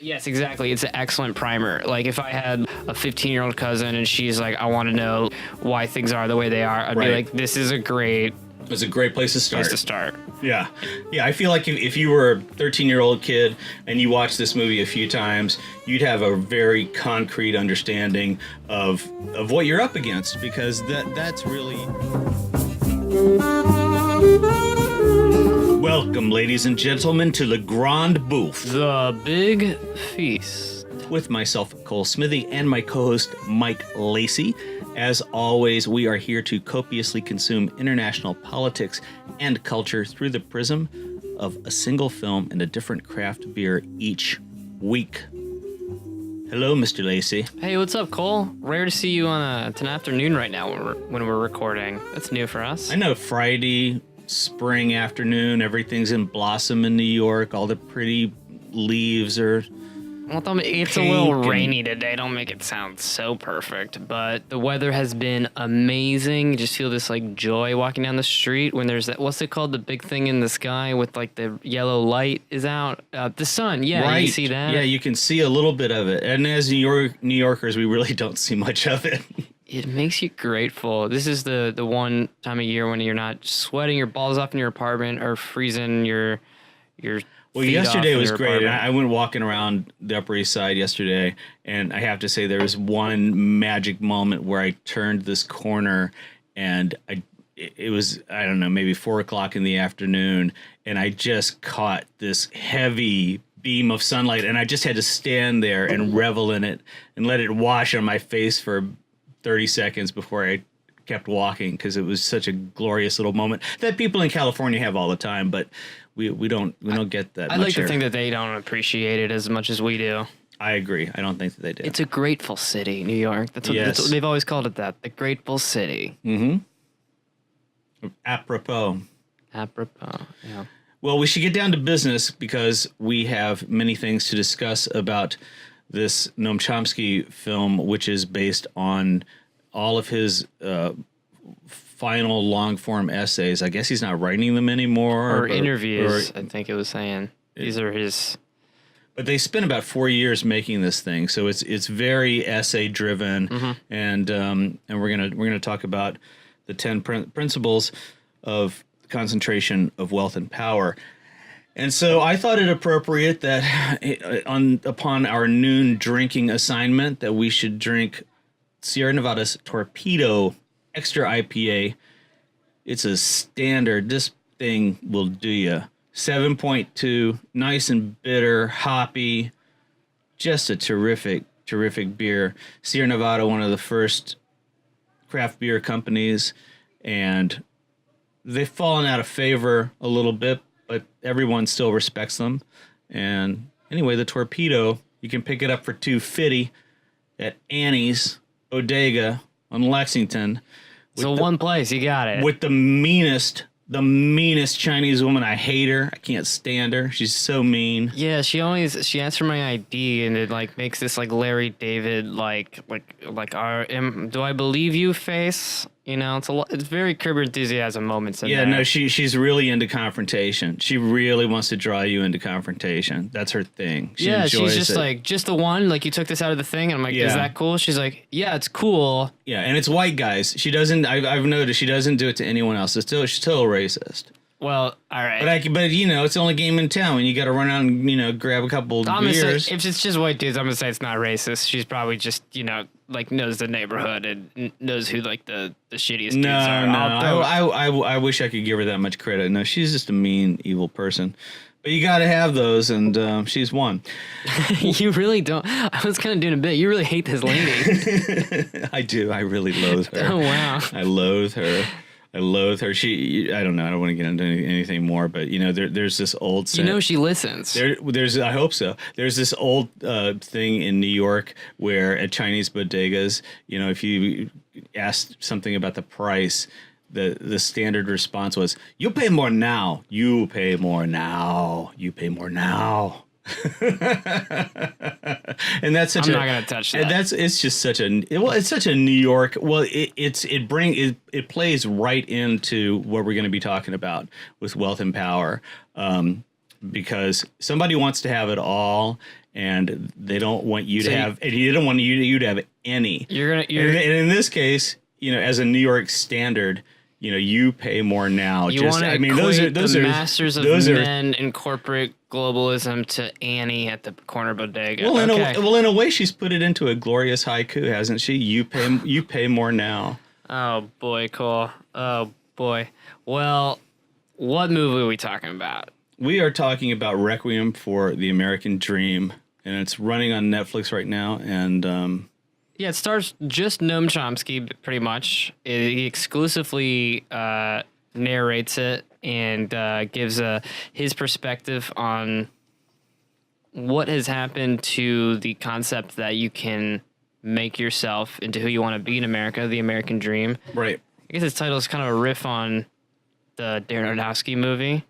Yes, exactly. It's an excellent primer. Like if I had a 15-year-old cousin and she's like, I want to know why things are the way they are, I'd be like, this is a great It's a great place to start. Yeah. I feel like if you were a 13-year-old kid and you watched this movie a few times, you'd have a very concrete understanding of what you're up against, because that's really... Welcome, ladies and gentlemen, to the Grande Bouffe. The Big Feast. With myself, Cole Smithey, and my co-host, Mike Lacy. As always, we are here to copiously consume international politics and culture through the prism of a single film and a different craft beer each week. Hello, Mr. Lacy. Hey, what's up, Cole? Rare to see you on an afternoon right now when we're recording. That's new for us. I know, Friday, spring afternoon, everything's in blossom in New York. All the pretty leaves are... Well, it's a little rainy today. Don't make it sound so perfect, but the weather has been amazing. You just feel this like joy walking down the street when there's that. What's it called? The big thing in the sky with like the yellow light is out. The sun. Yeah, right. You see that? Yeah, you can see a little bit of it. And as New Yorkers, we really don't see much of it. It makes you grateful. This is the one time of year when you're not sweating your balls off in your apartment or freezing your Well, yesterday was great. I went walking around the Upper East Side yesterday, and I have to say there was one magic moment where I turned this corner, and it was, I don't know, maybe 4 o'clock in the afternoon, and I just caught this heavy beam of sunlight, and I just had to stand there and revel in it and let it wash on my face for 30 seconds before I kept walking, because it was such a glorious little moment that people in California have all the time, but we don't get that. I like to think that they don't appreciate it as much as we do. I agree. I don't think that they do. It's a grateful city, New York. That's what they've always called it. The grateful city. Mm-hmm. Apropos. Yeah. Well, we should get down to business because we have many things to discuss about this Noam Chomsky film, which is based on all of his final long-form essays. I guess he's not writing them anymore. Or interviews, I think it was saying. These are his... But they spent about 4 years making this thing, so it's very essay-driven, and we're gonna talk about the 10 principles of concentration of wealth and power. And so I thought it appropriate that upon our noon drinking assignment that we should drink Sierra Nevada's Torpedo Extra IPA. It's a standard. This thing will do you. 7.2, nice and bitter, hoppy. Just a terrific beer. Sierra Nevada, one of the first craft beer companies, and they've fallen out of favor a little bit, but everyone still respects them. And anyway, the Torpedo, you can pick it up for $2.50 at Annie's Bodega on Lexington. So one place, you got it. With the meanest Chinese woman. I hate her. I can't stand her. She's so mean. Yeah, she asks for my ID, and it like makes this like Larry David like do I believe you face? You know, it's very Curb Your Enthusiasm moments. She's really into confrontation. She really wants to draw you into confrontation. That's her thing. She's just it. Like, just the one. Like, you took this out of the thing, and I'm like, is that cool? She's like, yeah, it's cool. Yeah, and it's white guys. She doesn't. I've noticed she doesn't do it to anyone else. She's still racist. Well, all right. But it's the only game in town, and you got to run out and grab a couple beers. If it's just white dudes, I'm gonna say it's not racist. She's probably just like knows the neighborhood and knows who like the shittiest kids are. I wish I could give her that much credit. No, she's just a mean, evil person. But you got to have those, and she's one. You really don't. I was kind of doing a bit. You really hate this lady. I do. I really loathe her. Oh wow. I loathe her. I don't know. I don't want to get into anything more, but there's this old saying. She listens. I hope so. There's this old thing in New York where at Chinese bodegas, if you asked something about the price, the standard response was, "You pay more now. You pay more now. You pay more now." And that's such I'm not gonna touch that. It's just such it's such a New York. Well, it plays right into what we're going to be talking about with wealth and power, because somebody wants to have it all, and they don't want you So to have, and you don't want you to have any. And in this case, as a New York standard, you pay more now. You want to equate the masters of men in corporate globalism to Annie at the corner bodega. Well, in a way, she's put it into a glorious haiku, hasn't she? You pay more now. Oh boy, Cole. Oh boy. Well, what movie are we talking about? We are talking about Requiem for the American Dream, and it's running on Netflix right now. And yeah, it stars just Noam Chomsky, pretty much. He exclusively narrates it and gives his perspective on what has happened to the concept that you can make yourself into who you want to be in America, the American Dream. Right. I guess its title is kind of a riff on the Darren Aronofsky movie.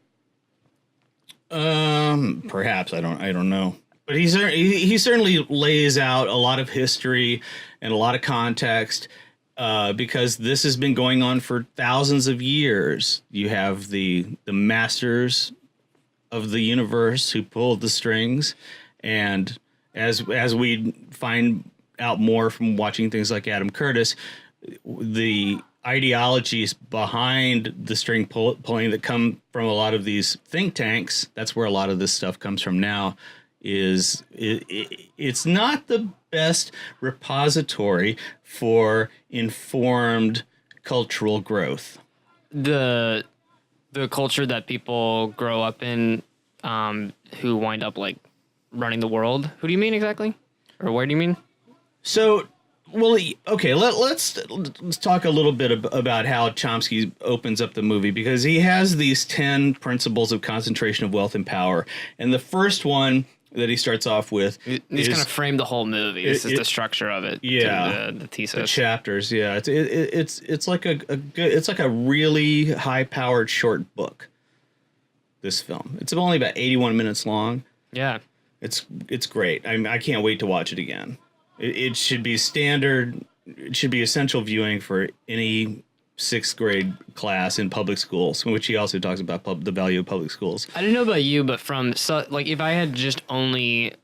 Perhaps I don't know, but he certainly lays out a lot of history and a lot of context, because this has been going on for thousands of years. You have the masters of the universe who pulled the strings, and as we find out more from watching things like Adam Curtis, the ideologies behind the string pulling that come from a lot of these think tanks, that's where a lot of this stuff comes from now, it's not the best repository for informed cultural growth. The culture that people grow up in, who wind up like running the world. Who do you mean exactly? Or where do you mean? So, well, okay, let's talk a little bit about how Chomsky opens up the movie, because he has these 10 principles of concentration of wealth and power. And the first one that he starts off with, he's going to frame the whole movie. This is the structure of it. Yeah, the thesis, the chapters. Yeah, it's like it's like a really high powered short book. This film, it's only about 81 minutes long. Yeah, it's great. I can't wait to watch it again. It should be standard. It should be essential viewing for any 6th grade class in public schools, in which he also talks about the value of public schools. I don't know about you, but if I had just only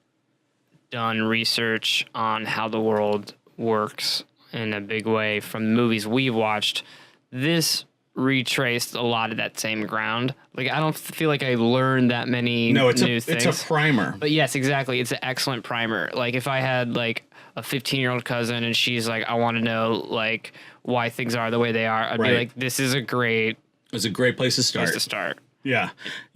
done research on how the world works in a big way from the movies we've watched, this retraced a lot of that same ground. Like, I don't feel like I learned that many new things. It's a primer. But yes, exactly. It's an excellent primer. Like, if I had like a 15-year-old cousin and she's like, I want to know like why things are the way they are, I'd be like, it's a great place to start. Yeah.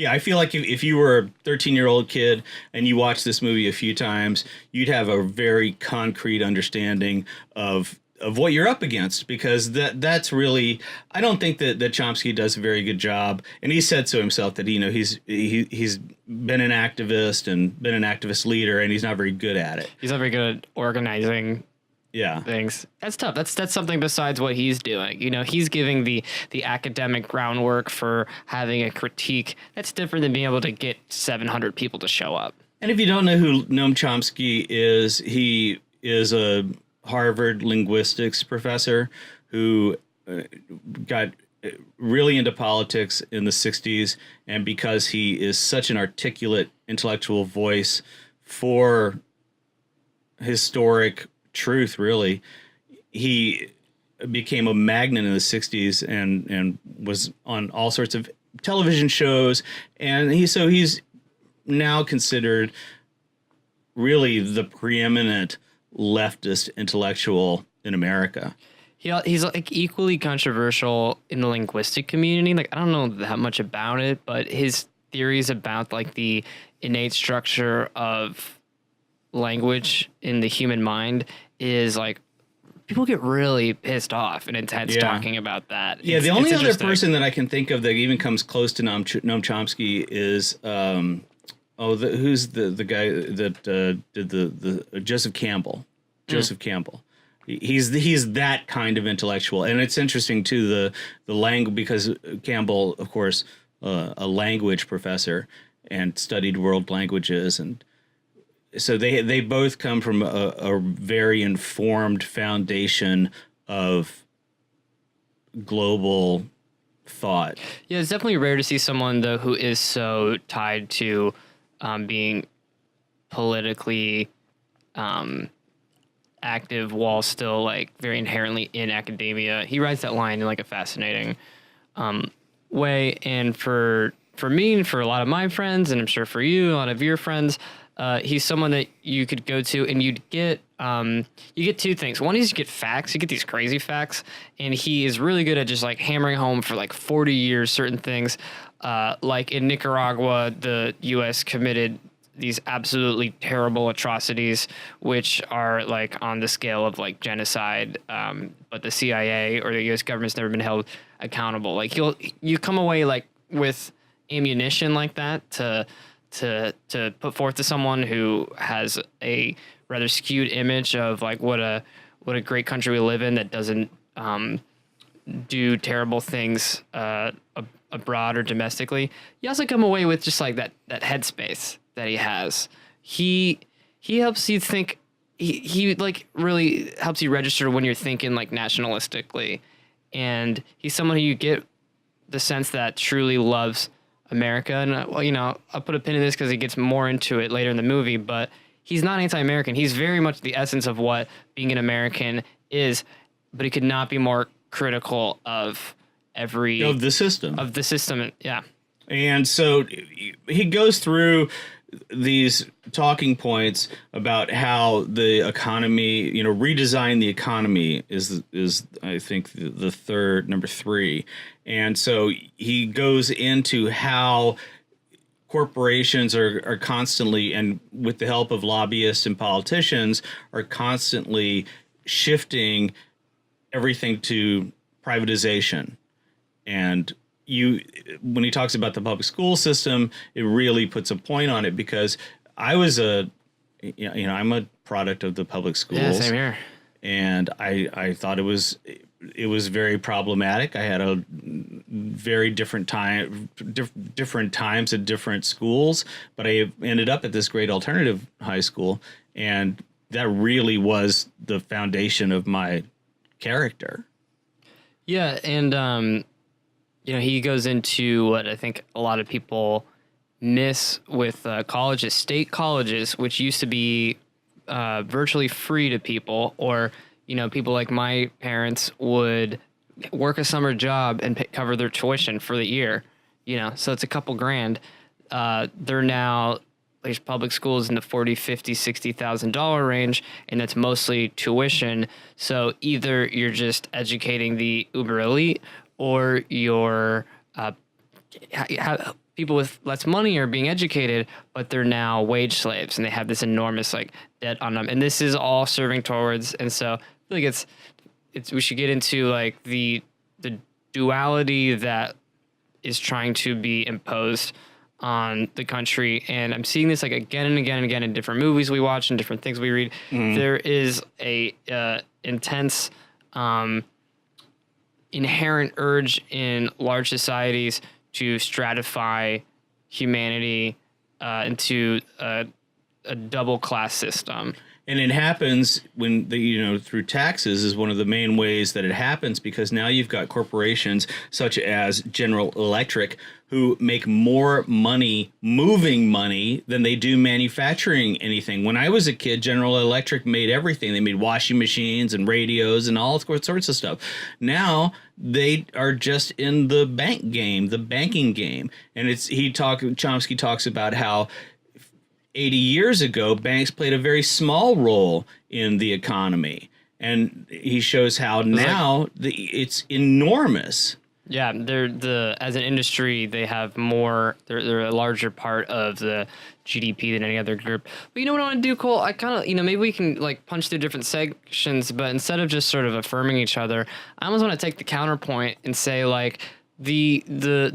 I feel like if you were a 13-year-old kid and you watched this movie a few times, you'd have a very concrete understanding of what you're up against, because that's really, I don't think that Chomsky does a very good job, and he said so himself that he's been an activist and been an activist leader, and he's not very good at it. He's not very good at organizing things. That's tough. That's something besides what he's doing. He's giving the academic groundwork for having a critique. That's different than being able to get 700 people to show up. And if you don't know who Noam Chomsky is, he is a Harvard linguistics professor who got really into politics in the 60s, and because he is such an articulate intellectual voice for historic truth, really, he became a magnet in the 60s and was on all sorts of television shows, and he's now considered really the preeminent leftist intellectual in America. He's like equally controversial in the linguistic community. Like, I don't know that much about it, but his theories about like the innate structure of language in the human mind is like, people get really pissed off and intense talking about that. Yeah, the only other person that I can think of that even comes close to Noam Chomsky is who's the guy that did the Joseph Campbell. Joseph Campbell. He's that kind of intellectual, and it's interesting too the language, because Campbell, of course, a language professor and studied world languages, and so they both come from a very informed foundation of global thought. Yeah, it's definitely rare to see someone though who is so tied to being politically active while still like very inherently in academia. He writes that line in like a fascinating way. And for me and for a lot of my friends, and I'm sure for you, a lot of your friends, he's someone that you could go to and you get two things. One is you get facts, you get these crazy facts, and he is really good at just like hammering home for like 40 years certain things. Like in Nicaragua, the U.S. committed these absolutely terrible atrocities, which are like on the scale of like genocide. But the CIA or the U.S. government's never been held accountable. Like you come away like with ammunition like that to put forth to someone who has a rather skewed image of like what a great country we live in that doesn't do terrible things abroad or domestically. You also come away with just like that headspace that he has. He helps you think. He like really helps you register when you're thinking like nationalistically, and he's someone who you get the sense that truly loves America. And well, you know, I'll put a pin in this because he gets more into it later in the movie, but he's not anti-American. He's very much the essence of what being an American is, but he could not be more critical of the system. Yeah. And so he goes through these talking points about how the economy, you know, redesign the economy is I think the third, number 3. And so he goes into how corporations are constantly, and with the help of lobbyists and politicians, are constantly shifting everything to privatization. And when he talks about the public school system, it really puts a point on it, because I'm a product of the public schools. Yeah, same here. And I thought it was very problematic. I had a very different times at different schools, but I ended up at this great alternative high school, and that really was the foundation of my character. Yeah, and you know, he goes into what I think a lot of people miss with colleges, state colleges, which used to be virtually free to people, or, you know, people like my parents would work a summer job and cover their tuition for the year, you know, so it's a couple grand. They're now, these public schools in the $40,000, $50,000, $60,000 range, and that's mostly tuition. So either you're just educating the uber elite, or you're people with less money are being educated, but they're now wage slaves, and they have this enormous like debt on them. And this is all serving towards. And so I feel like it's we should get into like the duality that is trying to be imposed on the country. And I'm seeing this like again and again and again in different movies we watch and different things we read. Mm-hmm. There is a intense inherent urge in large societies to stratify humanity into a double class system. And it happens when through taxes is one of the main ways that it happens, because now you've got corporations such as General Electric who make more money moving money than they do manufacturing anything. When I was a kid, General Electric made everything. They made washing machines and radios and all sorts of stuff. Now they are just in the banking game. And Chomsky talks about how 80 years ago, banks played a very small role in the economy. And he shows how now it's enormous. Yeah, as an industry, they have more. They're a larger part of the GDP than any other group. But you know what I want to do, Cole? I kind of, maybe we can like punch through different sections, but instead of just sort of affirming each other, I almost want to take the counterpoint and say like the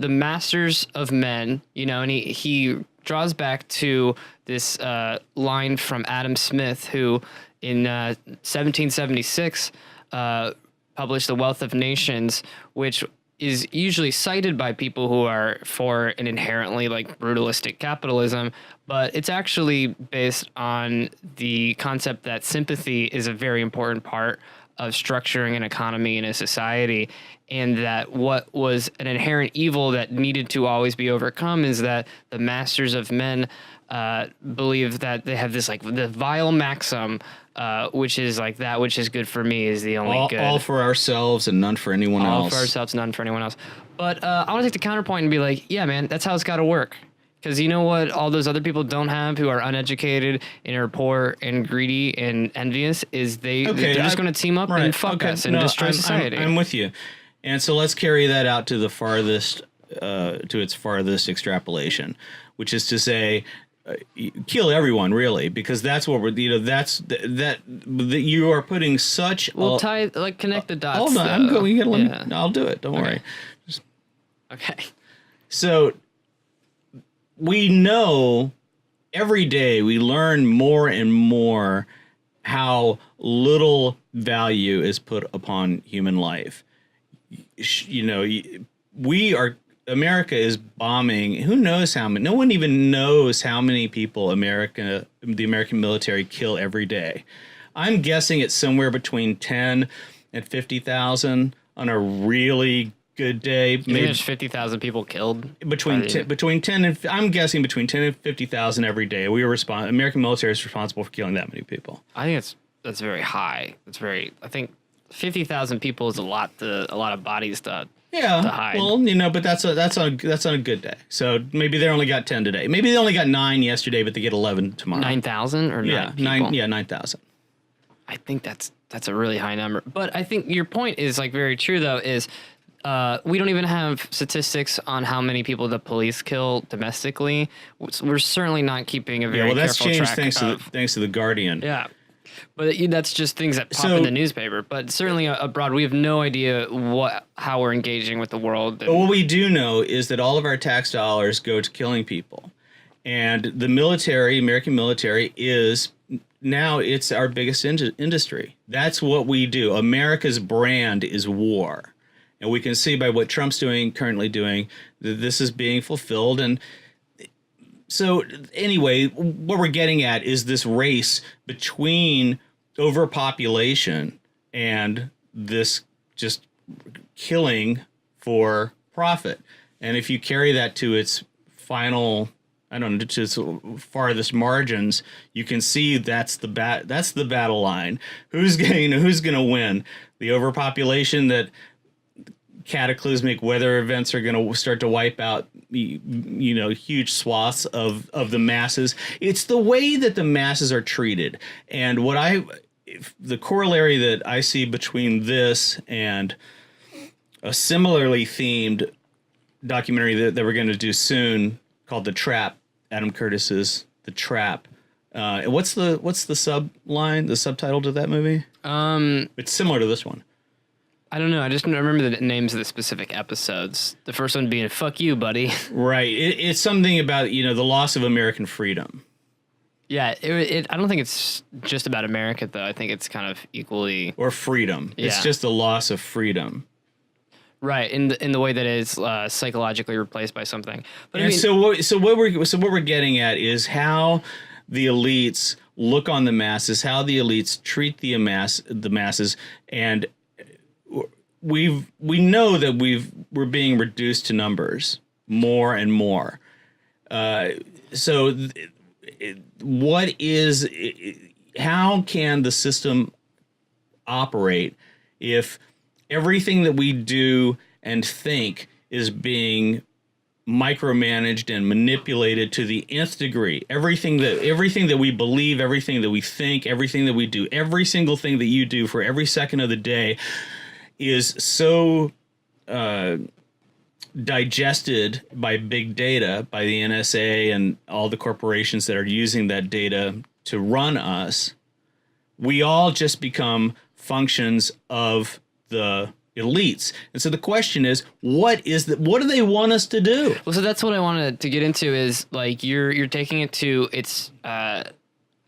masters of men, and he draws back to this line from Adam Smith, who in 1776 published The Wealth of Nations, which is usually cited by people who are for an inherently like brutalistic capitalism, but it's actually based on the concept that sympathy is a very important part of structuring an economy in a society, and that what was an inherent evil that needed to always be overcome is that the masters of men believe that they have this like the vile maxim, which is like that which is good for me is the only good. All for ourselves and none for anyone else. All for ourselves, none for anyone else. But I want to take the counterpoint and be like, yeah, man, that's how it's got to work. Because you know what all those other people don't have who are uneducated and are poor and greedy and envious is they're just going to team up and fuck us and destroy society. I'm with you. And so let's carry that out to the farthest, to its farthest extrapolation, which is to say, kill everyone, really, because that's what we're, that you are putting such. We'll connect the dots. Hold on, I'm going. I'll do it. Don't worry. Okay. So we know every day we learn more and more how little value is put upon human life. America is bombing. Who knows how many? No one even knows how many people the American military kill every day. I'm guessing it's somewhere between 10 and 50,000 on a really good day. Maybe there's 50,000 people killed between 10 and I'm guessing between 10 and 50,000 every day. American military is responsible for killing that many people. I think that's very high. I think 50,000 people is a lot of bodies to hide. Well, but that's on a good day. So maybe they only got 10 today. Maybe they only got 9 yesterday, but they get 11 tomorrow. 9,000 or 9,000. I think that's a really high number. But I think your point is like very true though. Is we don't even have statistics on how many people the police kill domestically. We're certainly not keeping a very that's careful changed track thanks to the Guardian. Yeah. But that's just things that pop in the newspaper. But certainly abroad, we have no idea how we're engaging with the world. But what we do know is that all of our tax dollars go to killing people. And the military, American military, is now it's our biggest industry. That's what we do. America's brand is war. And we can see by what Trump's currently doing, that this is being fulfilled. And so anyway, what we're getting at is this race between overpopulation and this just killing for profit. And if you carry that to its final, to its farthest margins, you can see that's the battle line. Who's going to win? The overpopulation that cataclysmic weather events are going to start to wipe out, huge swaths of the masses. It's the way that the masses are treated. And the corollary that I see between this and a similarly themed documentary that we're going to do soon called The Trap, Adam Curtis's The Trap. What's the subtitle to that movie? It's similar to this one. I don't know. I just remember the names of the specific episodes. The first one being "Fuck you, buddy." Right. It's something about the loss of American freedom. Yeah. I don't think it's just about America though. I think it's kind of equally or freedom. Yeah. It's just the loss of freedom. Right. In the way that it's psychologically replaced by something. But so what we're getting at is how the elites look on the masses, how the elites treat the masses, and we know that we're being reduced to numbers more and more. How can the system operate if everything that we do and think is being micromanaged and manipulated to the nth degree? Everything that we believe, everything that we think, everything that we do, every single thing that you do for every second of the day is so digested by big data, by the NSA and all the corporations that are using that data to run us. We all just become functions of the elites. And so the question is, what do they want us to do? Well, so that's what I wanted to get into is like you're taking it to its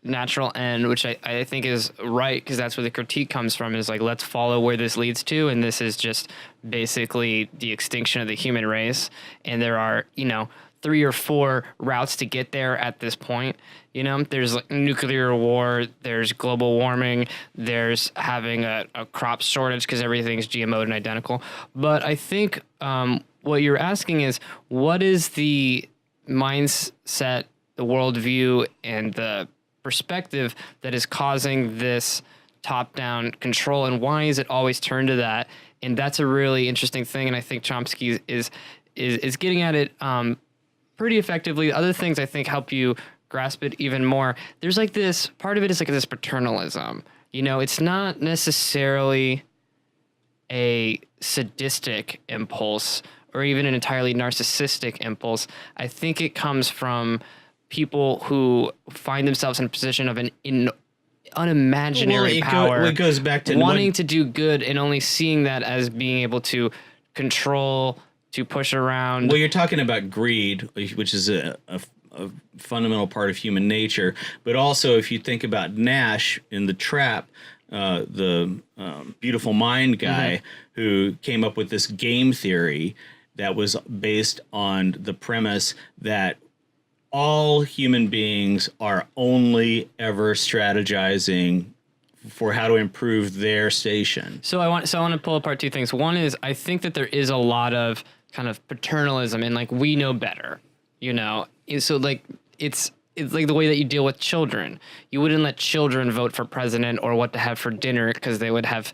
natural end, which I think is right, because that's where the critique comes from, is like, let's follow where this leads to, and this is just basically the extinction of the human race. And there are 3 or 4 routes to get there at this point. You know, there's like nuclear war, there's global warming, there's having a crop shortage because everything's GMO'd and identical. But I think what you're asking is, what is the mindset, the worldview, and the perspective that is causing this top-down control, and why is it always turned to that? And that's a really interesting thing, and I think Chomsky is getting at it pretty effectively. Other things I think help you grasp it even more. There's like this part of it is like this paternalism. You know, it's not necessarily a sadistic impulse or even an entirely narcissistic impulse. I think it comes from people who find themselves in a position of an unimaginary power. It goes back to wanting to do good and only seeing that as being able to control, to push around. Well, you're talking about greed, which is a fundamental part of human nature. But also, if you think about Nash in The Trap, the Beautiful Mind guy who came up with this game theory that was based on the premise that all human beings are only ever strategizing for how to improve their station. So I want to pull apart 2 things. One is, I think that there is a lot of kind of paternalism and like, we know better, you know? And so like it's like the way that you deal with children. You wouldn't let children vote for president or what to have for dinner because they would have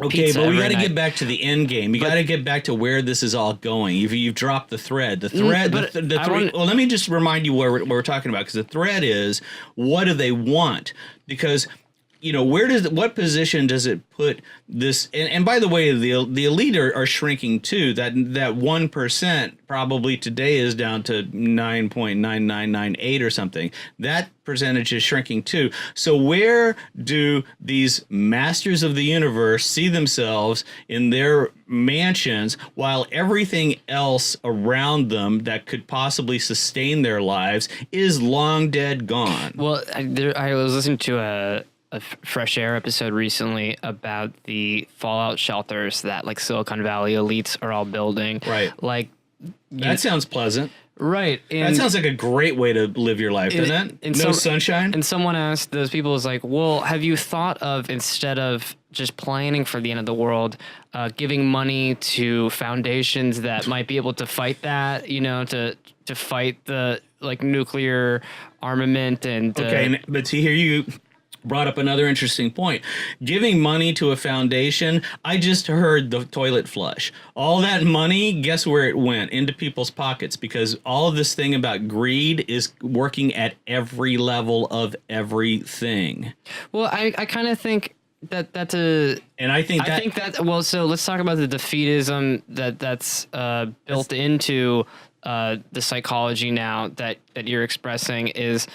pizza. But we got to get back to the end game. You got to get back to where this is all going. You've dropped the thread. The thread. Well, let me just remind you what we're talking about, because the thread is, what do they want? Because, you know, what position does it put this? And by the way, the elite are shrinking too. That 1% probably today is down to 9.9998 or something. That percentage is shrinking too. So where do these masters of the universe see themselves in their mansions while everything else around them that could possibly sustain their lives is long dead gone? Well, I was listening to a Fresh Air episode recently about the fallout shelters that like Silicon Valley elites are all building. Right. Like, that sounds pleasant. Right. And that sounds like a great way to live your life, doesn't it? No sunshine. And someone asked those people, is like, well, have you thought of, instead of just planning for the end of the world, giving money to foundations that might be able to fight that, you know, to fight the like nuclear armament and okay, but see, here you brought up another interesting point. Giving money to a foundation, I just heard the toilet flush. All that money, guess where it went? Into people's pockets, because all of this thing about greed is working at every level of everything. Well, I kind of think that's a... And I think that... Well, so let's talk about the defeatism that's built into the psychology now that you're expressing is...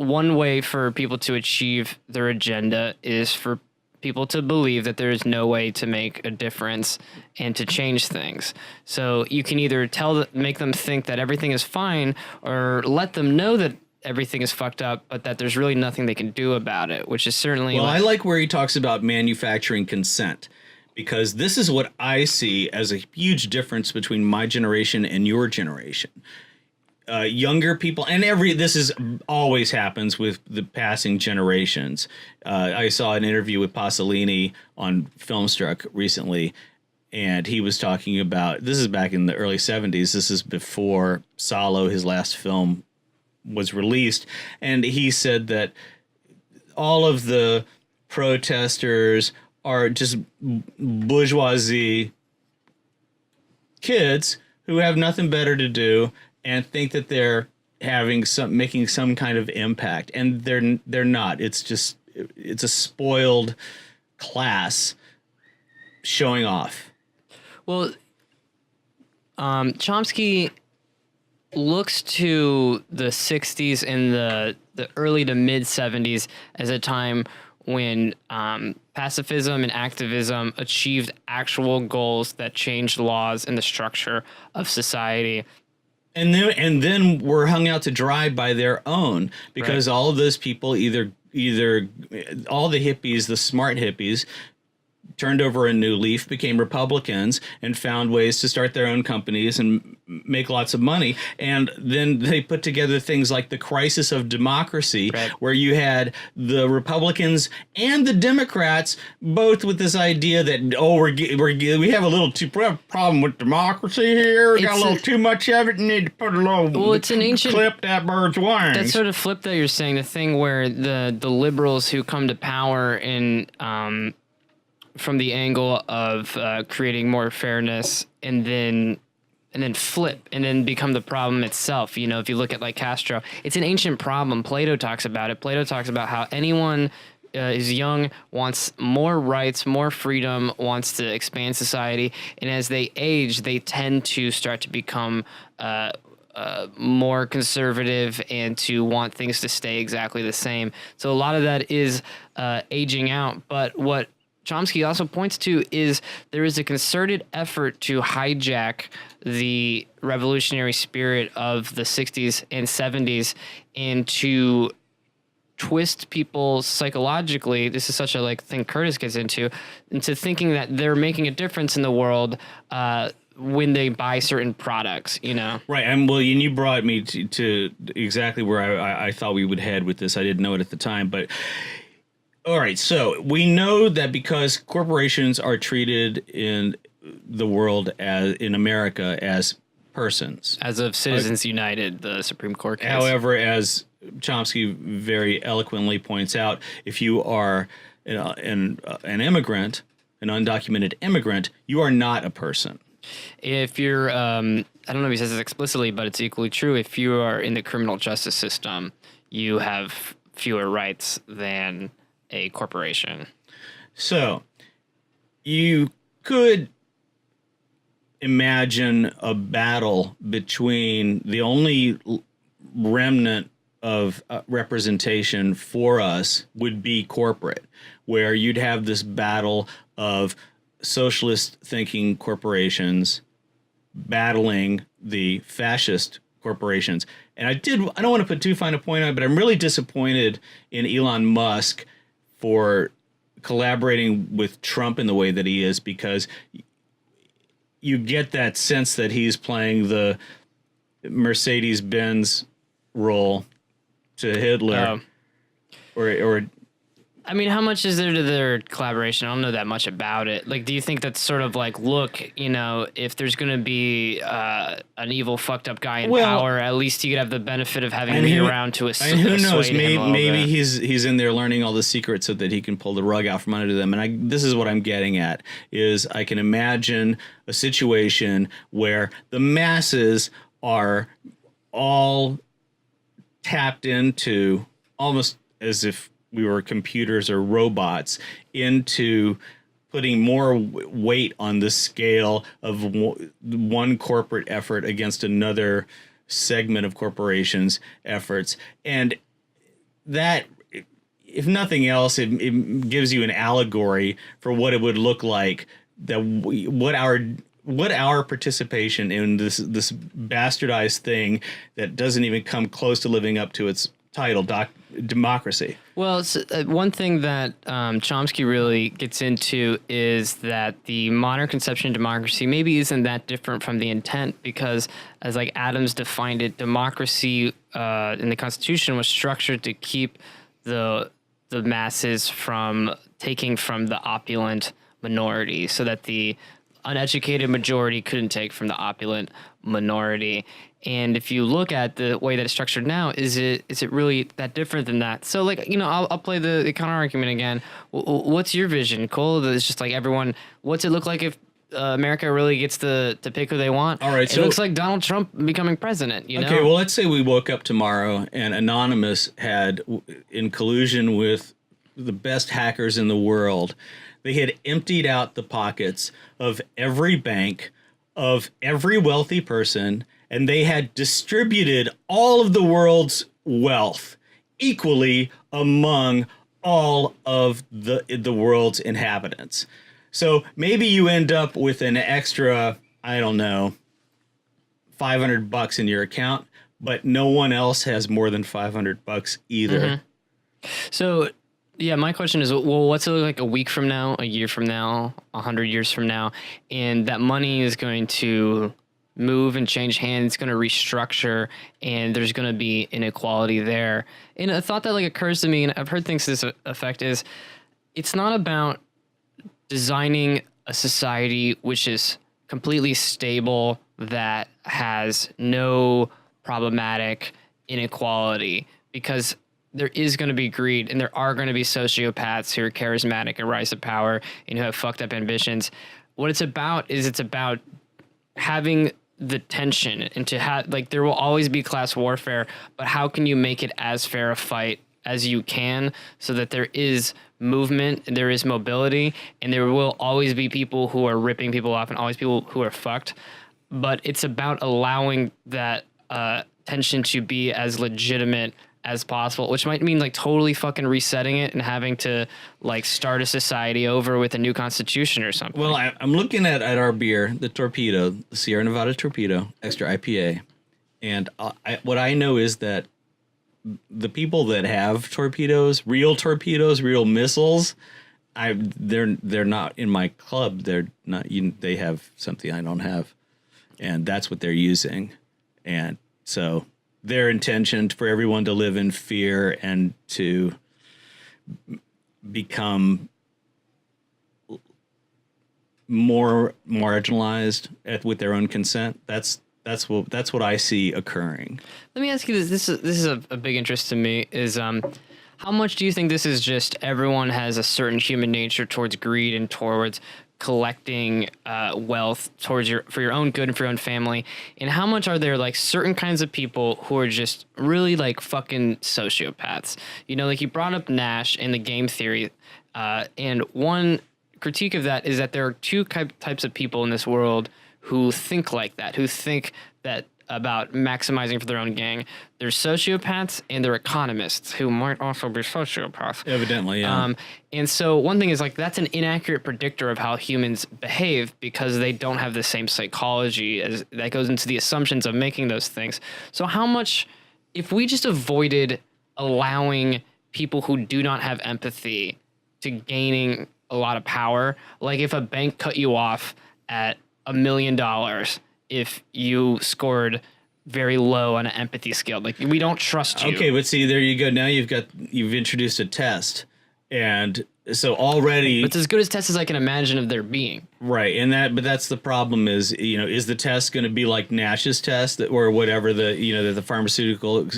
one way for people to achieve their agenda is for people to believe that there is no way to make a difference and to change things. So you can either make them think that everything is fine, or let them know that everything is fucked up, but that there's really nothing they can do about it, which is certainly... Well, I like where he talks about manufacturing consent, because this is what I see as a huge difference between my generation and your generation. Younger people, and this is always happens with the passing generations. I saw an interview with Pasolini on Filmstruck recently, and he was talking about, this is back in the early 70s. This is before Salo, his last film, was released. And he said that all of the protesters are just bourgeoisie kids who have nothing better to do and think that they're making some kind of impact, and they're not. It's a spoiled class showing off. Well, Chomsky looks to the 60s and the early to mid 70s as a time when pacifism and activism achieved actual goals that changed laws and the structure of society. And then were hung out to dry by their own, because right. All of those people, either all the hippies, the smart hippies, turned over a new leaf, became Republicans, and found ways to start their own companies and make lots of money. And then they put together things like the crisis of democracy, right, where you had the Republicans and the Democrats both with this idea that, we have a little too problem with democracy here. We got a little too much of it. And need to put a little it's an ancient clip that bird's wings. That sort of flip that you're saying, the thing where the liberals who come to power in from the angle of creating more fairness and then flip and then become the problem itself. You know, if you look at like Castro, it's an ancient problem. Plato talks about it. Plato talks about how anyone is young, wants more rights, more freedom, wants to expand society. And as they age, they tend to start to become more conservative and to want things to stay exactly the same. So a lot of that is aging out. But what Chomsky also points to is there is a concerted effort to hijack the revolutionary spirit of the 60s and 70s and to twist people psychologically. This is such a thing Curtis gets into thinking that they're making a difference in the world when they buy certain products, you know? Right. And you brought me to exactly where I thought we would head with this. I didn't know it at the time, but all right. So we know that because corporations are treated in the world in America as persons. As of Citizens United, the Supreme Court case. However, as Chomsky very eloquently points out, if you are an immigrant, an undocumented immigrant, you are not a person. If you're, I don't know if he says this explicitly, but it's equally true. If you are in the criminal justice system, you have fewer rights than a corporation. So you could imagine a battle between the only remnant of representation for us would be corporate, where you'd have this battle of socialist thinking corporations battling the fascist corporations. And I don't want to put too fine a point on it, but I'm really disappointed in Elon Musk for collaborating with Trump in the way that he is, because you get that sense that he's playing the Mercedes-Benz role to Hitler. Or I mean, how much is there to their collaboration? I don't know that much about it. Do you think that's sort of look, if there's going to be an evil, fucked up guy in power, at least you could have the benefit of having me around to assuade who knows? Maybe bit. he's in there learning all the secrets so that he can pull the rug out from under them. And this is what I'm getting at: is I can imagine a situation where the masses are all tapped into, almost as if we were computers or robots, into putting more weight on the scale of one corporate effort against another segment of corporations' efforts. And that, if nothing else, it gives you an allegory for what it would look like, what our participation in this bastardized thing that doesn't even come close to living up to its title, democracy. Well, one thing that Chomsky really gets into is that the modern conception of democracy maybe isn't that different from the intent, because as Adams defined it, democracy in the Constitution was structured to keep the masses from taking from the opulent minority, so that the uneducated majority couldn't take from the opulent minority. And if you look at the way that it's structured now, is it really that different than that? So, I'll play the counter argument again. What's your vision, Cole? It's just everyone. What's it look like if America really gets to pick who they want? All right, it looks like Donald Trump becoming president. You know? Okay, well, let's say we woke up tomorrow and Anonymous had, in collusion with the best hackers in the world, they had emptied out the pockets of every bank, of every wealthy person, and they had distributed all of the world's wealth equally among all of the world's inhabitants. So maybe you end up with an extra, I don't know, $500 in your account, but no one else has more than $500 either. Mm-hmm. So, yeah, my question is, what's it look like a week from now, a year from now, 100 years from now? And that money is going to move and change hands, it's going to restructure, and there's going to be inequality there. And a thought that like occurs to me, and I've heard things to this effect, is it's not about designing a society which is completely stable, that has no problematic inequality, because there is going to be greed, and there are going to be sociopaths who are charismatic and rise to power and who have fucked up ambitions. What it's about is it's about having the tension, and to have, like, there will always be class warfare, but how can you make it as fair a fight as you can, so that there is movement, there is mobility, and there will always be people who are ripping people off and always people who are fucked. But it's about allowing that tension to be as legitimate as possible, which might mean like totally fucking resetting it and having to like start a society over with a new constitution or something. Well, I'm looking at our beer, the Torpedo, the Sierra Nevada Torpedo Extra IPA, and what I know is that the people that have torpedoes, real missiles, they're not in my club. They're not. They have something I don't have, and that's what they're using, and so their intention for everyone to live in fear and to become more marginalized with their own consent. That's what I see occurring. Let me ask you this. This is a big interest to me. Is how much do you think this is just everyone has a certain human nature towards greed and towards collecting wealth for your own good and for your own family, and how much are there like certain kinds of people who are just really like fucking sociopaths? You know, like you brought up Nash and the game theory, and one critique of that is that there are two types of people in this world who think like that, who think that about maximizing for their own gain. There's sociopaths and they're economists who might also be sociopaths. Evidently, yeah. And so one thing is like that's an inaccurate predictor of how humans behave, because they don't have the same psychology as that goes into the assumptions of making those things. So how much, if we just avoided allowing people who do not have empathy to gaining a lot of power, like if a bank cut you off at $1 million if you scored very low on an empathy scale, like we don't trust you. Okay, but see, there you go. Now you've introduced a test, and so already it's as good as test as I can imagine of there being. Right, but that's the problem is, is the test going to be like Nash's test or whatever the pharmaceutical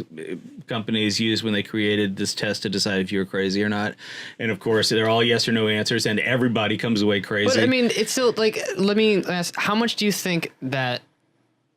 companies used when they created this test to decide if you were crazy or not? And of course, they're all yes or no answers, and everybody comes away crazy. But I mean, it's still like, let me ask, how much do you think that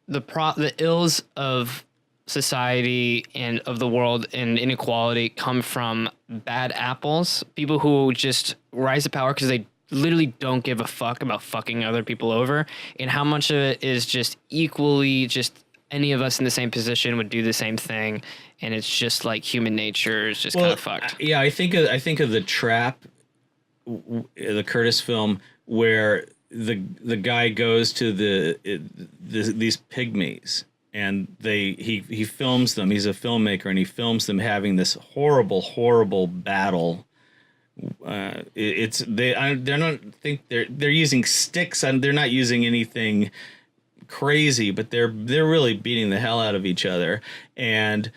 the ills of society and of the world and inequality come from bad apples, people who just rise to power because they literally don't give a fuck about fucking other people over, and how much of it is just equally just any of us in the same position would do the same thing, and it's just like human nature is just kind of fucked. Yeah, I think of the Trap, the Curtis film, where the guy goes to these pygmies, and he films them. He's a filmmaker, and he films them having this horrible battle. They're using sticks, and they're not using anything crazy, but they're really beating the hell out of each other. And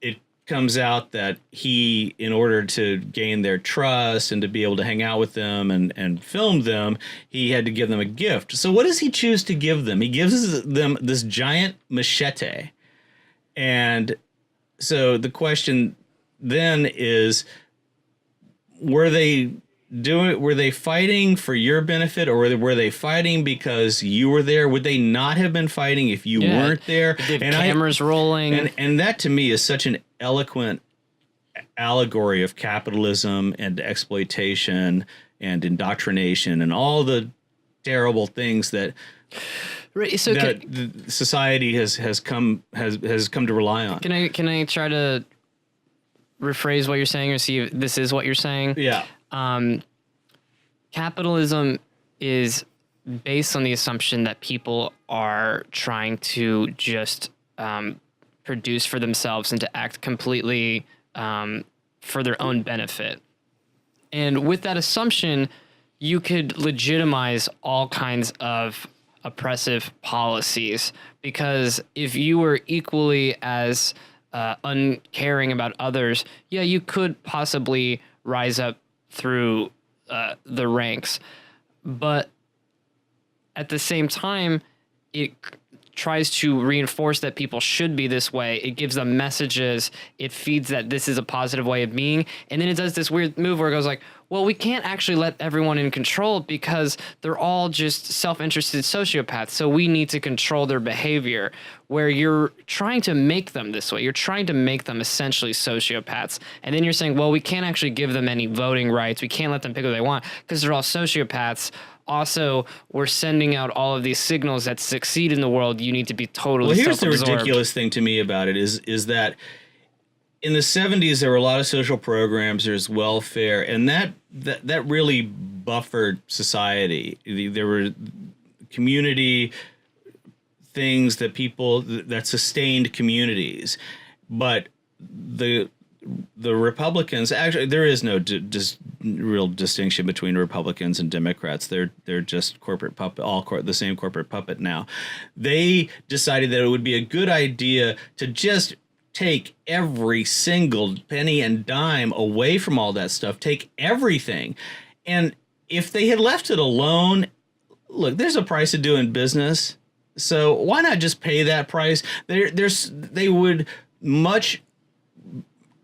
it comes out that he, in order to gain their trust and to be able to hang out with them and film them, he had to give them a gift. So what does he choose to give them? He gives them this giant machete. And so the question then is, were they fighting for your benefit, or were they fighting because you were there? Would they not have been fighting if you weren't there? The cameras rolling. And that to me is such an eloquent allegory of capitalism and exploitation and indoctrination and all the terrible things that society has come to rely on. Can I try to rephrase what you're saying, or see if this is what you're saying? Yeah. Capitalism is based on the assumption that people are trying to just produce for themselves and to act completely for their own benefit. And with that assumption, you could legitimize all kinds of oppressive policies. Because if you were equally as uncaring about others, yeah, you could possibly rise up through the ranks. But at the same time, it tries to reinforce that people should be this way. It gives them messages. It feeds that this is a positive way of being. And then it does this weird move where it goes like, well, we can't actually let everyone in control because they're all just self-interested sociopaths. So we need to control their behavior, where you're trying to make them this way. You're trying to make them essentially sociopaths. And then you're saying, well, we can't actually give them any voting rights. We can't let them pick who they want because they're all sociopaths. Also, we're sending out all of these signals that succeed in the world. You need to be totally self-absorbed. Well, here's the self-absorbed. ridiculous thing to me about it is that in the 70s, there were a lot of social programs, there's welfare, and that really buffered society. There were community things that sustained communities. But the Republicans, actually, there is no real distinction between Republicans and Democrats. They're just corporate puppet, the same corporate puppet now. They decided that it would be a good idea to just take every single penny and dime away from all that stuff, take everything. And if they had left it alone, look, there's a price of doing business. So why not just pay that price? They would much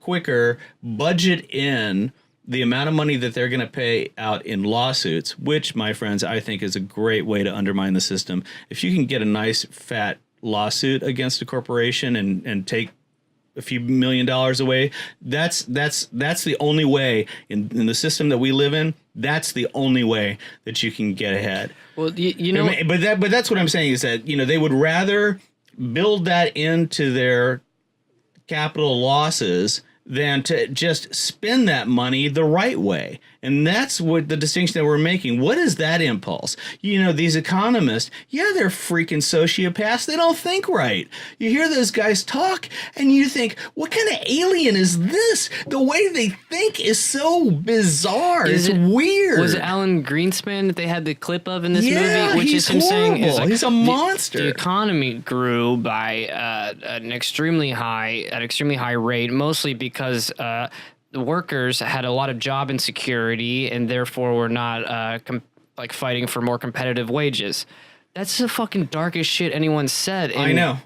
quicker budget in the amount of money that they're going to pay out in lawsuits, which, my friends, I think is a great way to undermine the system. If you can get a nice fat lawsuit against a corporation and take a few $1 million away, that's the only way in the system that we live in. That's the only way that you can get ahead. Well, you know, but that's what I'm saying is that, you know, they would rather build that into their capital losses than to just spend that money the right way. And that's what the distinction that we're making. What is that impulse? You know, these economists, yeah, they're freaking sociopaths. They don't think right. You hear those guys talk and you think, what kind of alien is this? The way they think is so bizarre. It's weird. Was it Alan Greenspan that they had the clip of in this movie? Which is him horrible. saying is like, he's a monster. The economy grew by an extremely high rate, mostly because the workers had a lot of job insecurity and therefore were not fighting for more competitive wages. That's the fucking darkest shit anyone said. I know.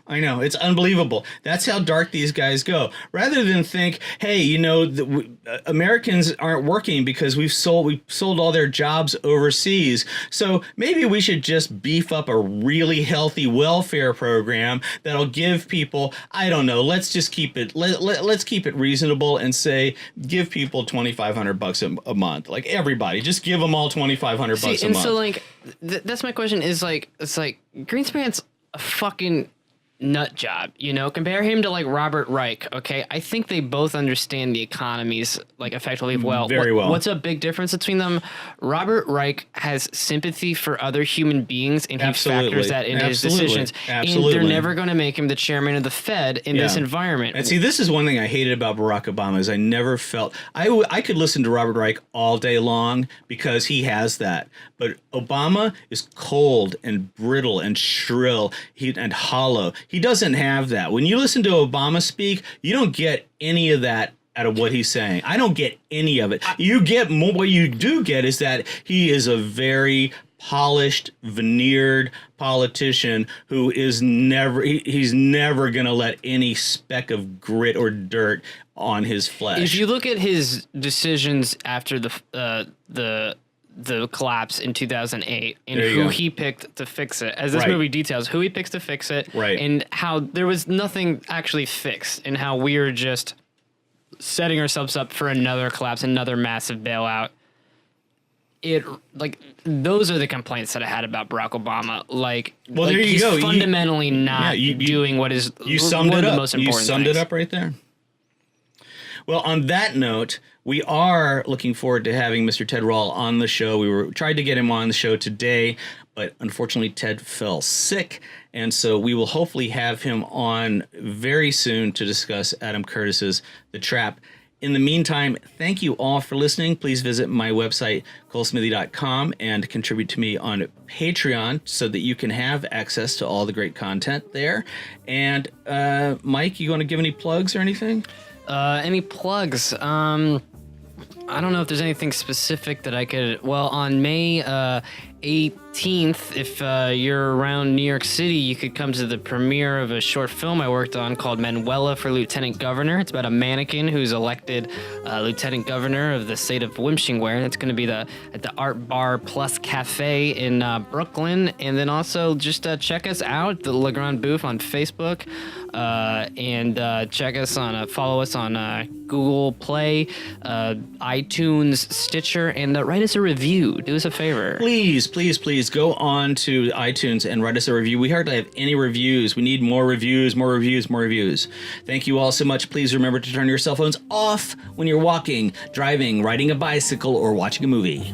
It's unbelievable. That's how dark these guys go. Rather than think, hey, you know, Americans aren't working because we sold all their jobs overseas. So maybe we should just beef up a really healthy welfare program that'll give people, I don't know, let's just keep it, let's keep it reasonable and say, give people $2,500 a month. Like everybody, just give them all $2,500 a month. And so like, that's my question is like, it's like Greenspan's a fucking nut job, you know. Compare him to like Robert Reich. Okay, I think they both understand the economies like effectively well. Very well. What's a big difference between them? Robert Reich has sympathy for other human beings, and he factors that into his decisions. Absolutely. And they're never going to make him the chairman of the Fed in this environment. And see, this is one thing I hated about Barack Obama is I never felt I could listen to Robert Reich all day long because he has that. But Obama is cold and brittle and shrill and hollow. He doesn't have that. When you listen to Obama speak, you don't get any of that out of what he's saying. I don't get any of it. You get more. What you do get is that he is a very polished, veneered politician who is he's never going to let any speck of grit or dirt on his flesh. If you look at his decisions after the collapse in 2008 and who he picked to fix it, as this movie details, who he picks to fix it, and how there was nothing actually fixed, and how we were just setting ourselves up for another collapse, another massive bailout. Those are the complaints that I had about Barack Obama. Well, there you he's go. fundamentally not doing what is you summed one it of up. the most important You summed things. it up right there. Well, on that note, we are looking forward to having Mr. Ted Rall on the show. We tried to get him on the show today, but unfortunately Ted fell sick, and so we will hopefully have him on very soon to discuss Adam Curtis's The Trap. In the meantime, thank you all for listening. Please visit my website, colesmithy.com, and contribute to me on Patreon so that you can have access to all the great content there. And Mike, you want to give any plugs or anything? Any plugs? I don't know if there's anything specific that I could. Well, on May 18th, if you're around New York City, you could come to the premiere of a short film I worked on called Manuela for Lieutenant Governor. It's about a mannequin who's elected Lieutenant Governor of the state of Wimshingware. It's going to be at the Art Bar Plus Cafe in Brooklyn. And then also just check us out, the Grande Bouffe on Facebook. And follow us on Google Play, iTunes, Stitcher, and write us a review. Do us a favor. Please go on to iTunes and write us a review. We hardly have any reviews. We need more reviews. Thank you all so much. Please remember to turn your cell phones off when you're walking, driving, riding a bicycle, or watching a movie.